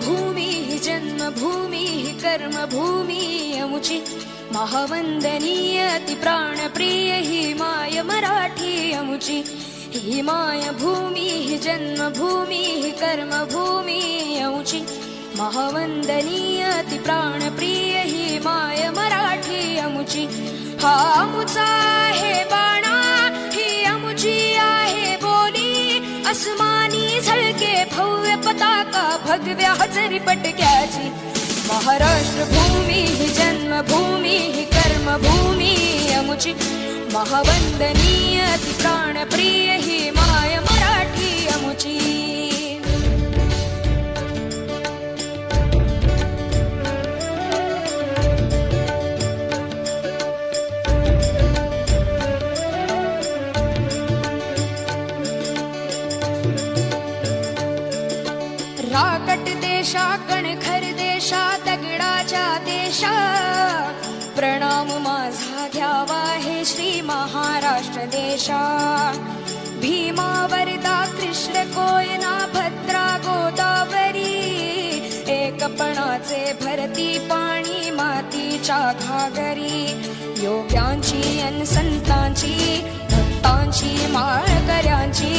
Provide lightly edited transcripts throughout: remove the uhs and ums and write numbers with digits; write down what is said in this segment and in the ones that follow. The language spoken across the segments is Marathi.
भूमी जन्मभूमी कर्मभूमी अमुची महावंदनीय अति प्राणप्रिय ही माय मराठी अमुची ही माय भूमी जन्मभूमी कर्मभूमी अमुची महावंदनीय अति प्राणप्रिय ही माय मराठी अमुची हा अमुचा आहे बाणा ही अमुची आहे बोली अस्मानी झळके भव्य पताका भगव्या हजरी पटक्याची महाराष्ट्र भूमी ही जन्मभूमी ही कर्मभूमी अमुची महावंदनीय अति प्राणप्रिय ही माय मराठी अमुची राकट देशा कणखर देशा दगडाच्या देशा प्रणाम माझा घ्यावा हे श्री महाराष्ट्र देशा भीमा वरदा कृष्ण कोयना भद्रा गोदावरी एकपणाचे भरती पाणी मातीच्या घागरी योग्यांची अन संतांची भक्तांची माळकऱ्यांची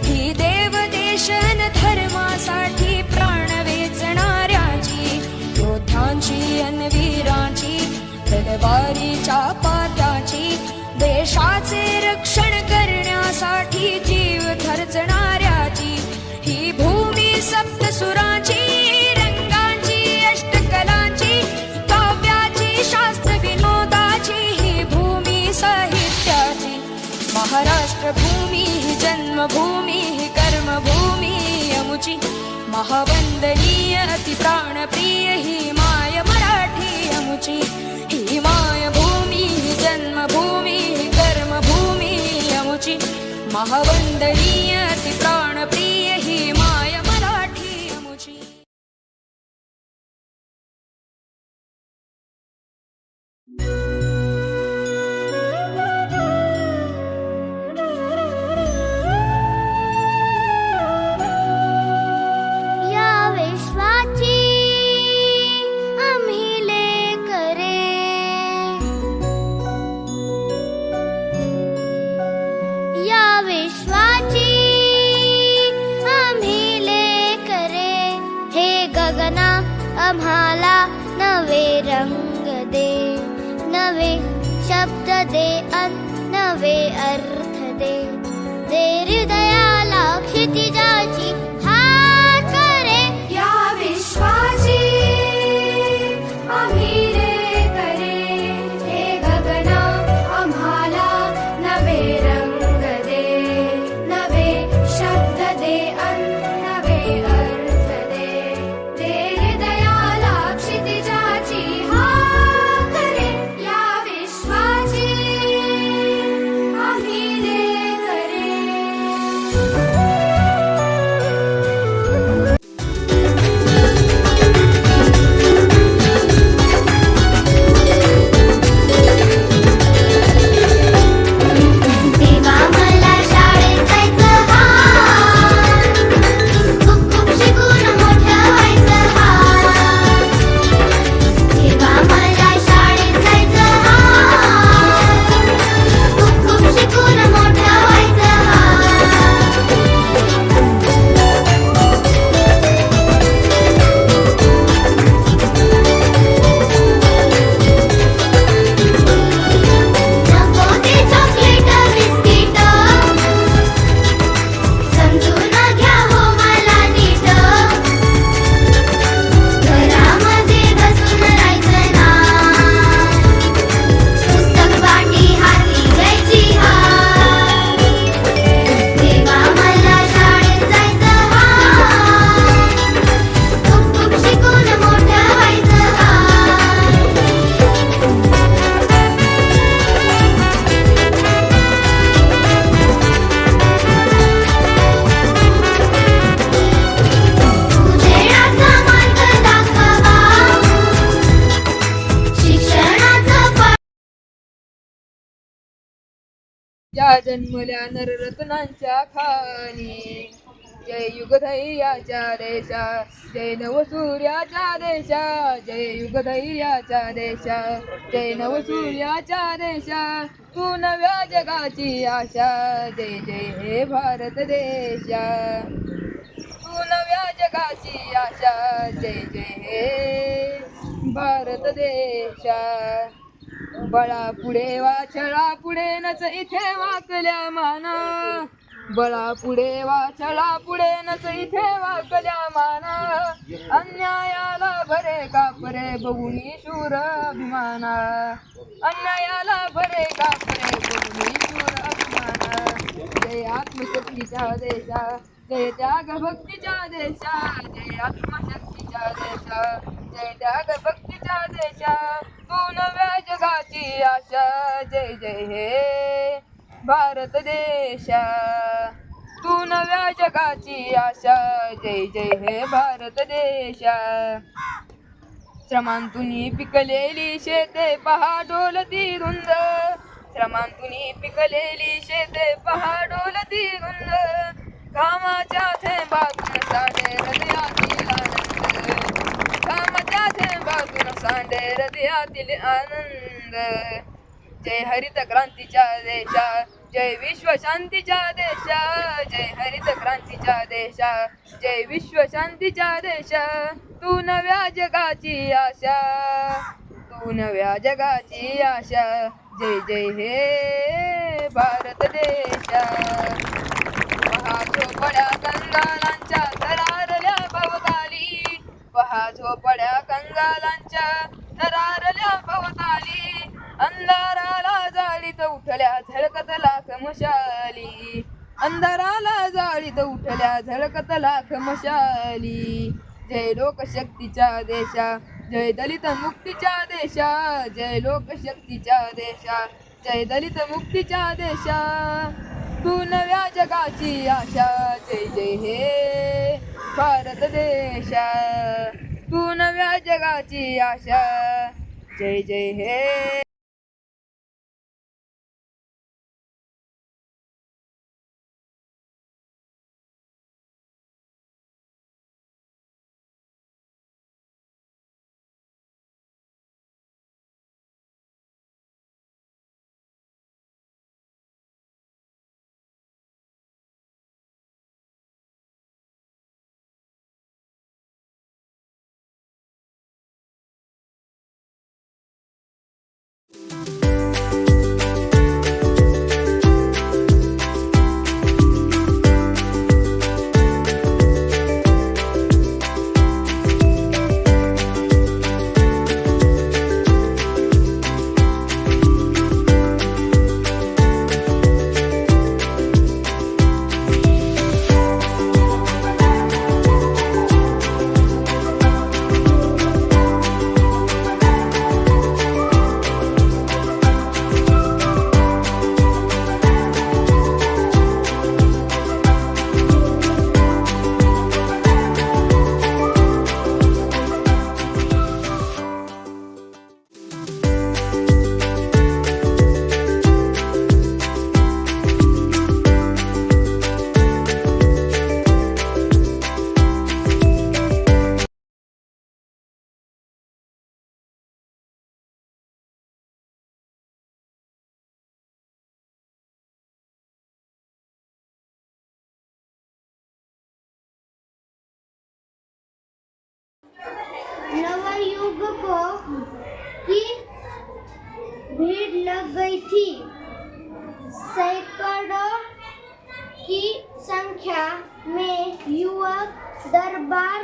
ही देव देशन धर्मासाठी प्राण वेचणाऱ्यांची योद्ध्यांची अन वीरांची तलवारीच्या पात्याची देशाचे रक्षण करण्यासाठी जीव खर्चणाऱ्याची ही भूमी सप्तसुरांची रंगांची अष्टकलांची काव्याची शास्त्र विनोदाची ही भूमी साहित्याची महाराष्ट्र भूमी ही जन्मभूमी ही कर्मभूमी अमुची महावंदनीय अति प्राणप्रिय ही माय मराठी अमुची ही माय भूमी ही जन्मभूमी ही कर्मभूमी अमुची महावंदनीय अति प्राणप्रिय ही माय मराठी अमुची आम्हाला नवे रंग दे नवे शब्द दे नवे अर्थ दे दे हृदयाला क्षितिजाची हात करे या विश्वाची आम्ही करे हे गगना आम्हाला नवे रंग दे नवे शब्द दे नवे अर्थ दे दे हृदयाला क्षितिजाची हात करे या विश्वाची आम्ही करे देवा मला शाळेत जायचं हाय खूप खूप शिकून मोठं व्हायचं हाय देवा मला शाळेत जायचं हाय खूप खूप शिकून मोठं व्हायचं नको ते चॉकलेट बिस्किट समजून घ्या हो मला नीट घरामध्ये बसून राहायचं नाही पुस्तक पाटी हाती घ्यायची हाय देवा मला शाळेत जायचं हाय खूप खूप शिकून मोठं व्हायचं हाय उजेडाचा मार्ग दाखवा शिक्षणाचं फळ या जन्मल्या नररत्नांच्या खाणी जय युगधैर्याच्या देशा, जय नवसूर्याच्या देशा, जय युगधैर्याच्या देशा, जय नवसूर्याच्या देशा, तू नव्या जगाची आशा, जय जय हे भारत देशा, तू नव्या जगाची आशा, जय जय हे भारत देशा. बळा पुढे वाछळा पुढे नच इथे वाकल्या माना, बळा पुढे वाछळा पुढे नच इथे वाकल्या माना, अन्यायाला भरे कापरे बघुनी शूर अभिमाना, अन्यायाला भरे कापरे बघुनी शूर अभिमाना. जय आत्मशक्तीच्या देशा, जय त्याग भक्तीच्या देशा, जय आत्मशक्तीच्या देशा, जय त्याग भक्तीच्या देशा, तू नव्या जगाची आशा, जय जय हे भारत देशा, तू नव्या जगाची आशा, जय जय हे भारत देशा. श्रमांतुनी पिकलेली शेते पहा डोलती रुंद, श्रमांतुनी पिकलेली शेते पहा डोलती रुंद, कामाच्या थेंबातून सांडे हृदयातील आनंद, कामाच्या थेंबातून सांडे हृदयातील आनंद. जय हरित क्रांतीच्या देशा, जय विश्व शांतीच्या देशा, जय हरित क्रांतीच्या देशा, जय विश्व शांतीच्या देशा, तू नव्या जगाची आशा, तू नव्या जगाची आशा, जय जय हे भारत देशा. पहा झोपड्या कंगालांच्या थरारल्या भवताली, पहा झोपड्या कंगालांच्या थरारल्या भवताली, अंधाराला जाळीत उठल्या झळकत लाख मशाली, अंधाराला जाळीत उठल्या झळकत लाख मशाली. जय लोकशक्तीच्या देशा, जय दलित मुक्तीच्या देशा, जय लोकशक्तीच्या देशा, जय दलित मुक्तीच्या देशा, तू नव्या जगाची आशा, जय जय हे भारत देशा, तू नव्या जगाची आशा, जय जय हे. नवयुग को की भीड़ लग गई थी, सैकड़ों की संख्या में युवक दरबार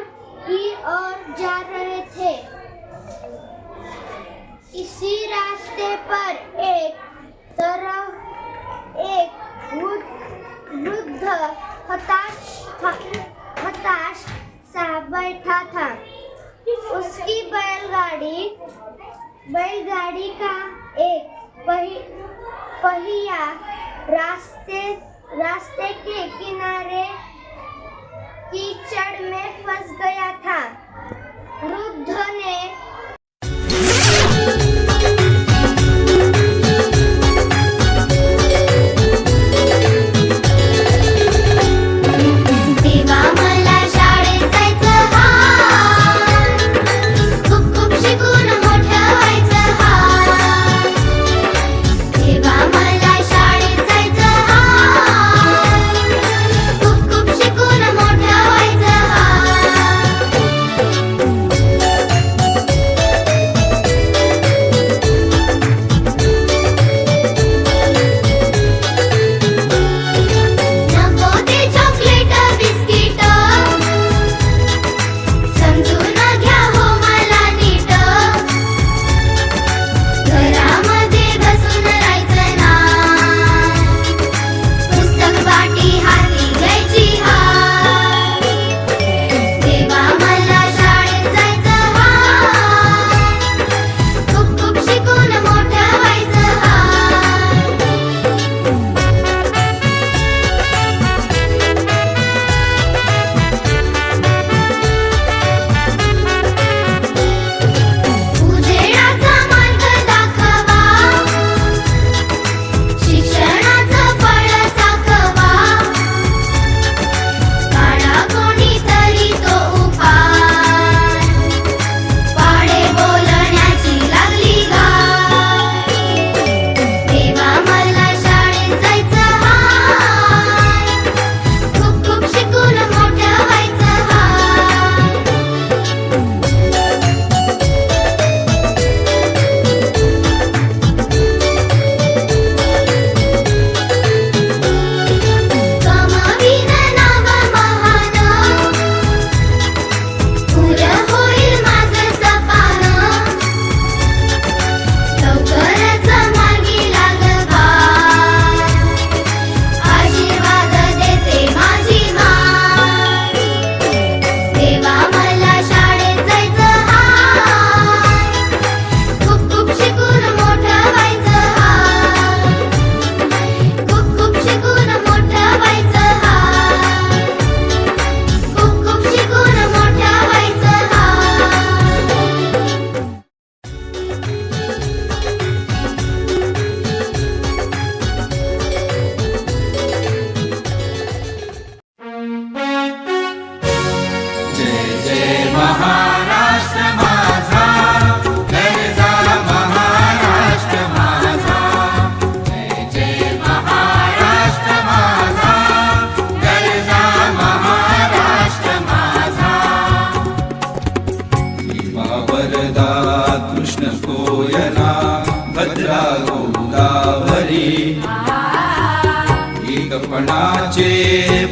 की ओर जा रहे थे. इसी रास्ते पर एक तरफ एक वृद्ध हताश सा बैठा था. उसकी बैलगाड़ी का एक पहिया रास्ते के किनारे कीचड़ में फंस गया था. वृद्ध ने देवा वरदा कृष्ण कोयना भद्रा गोदावरी एकपणाचे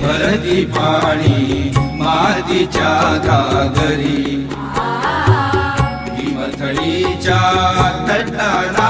भरती पाणी मातीच्या घागरी भीमथडीच्या तटाला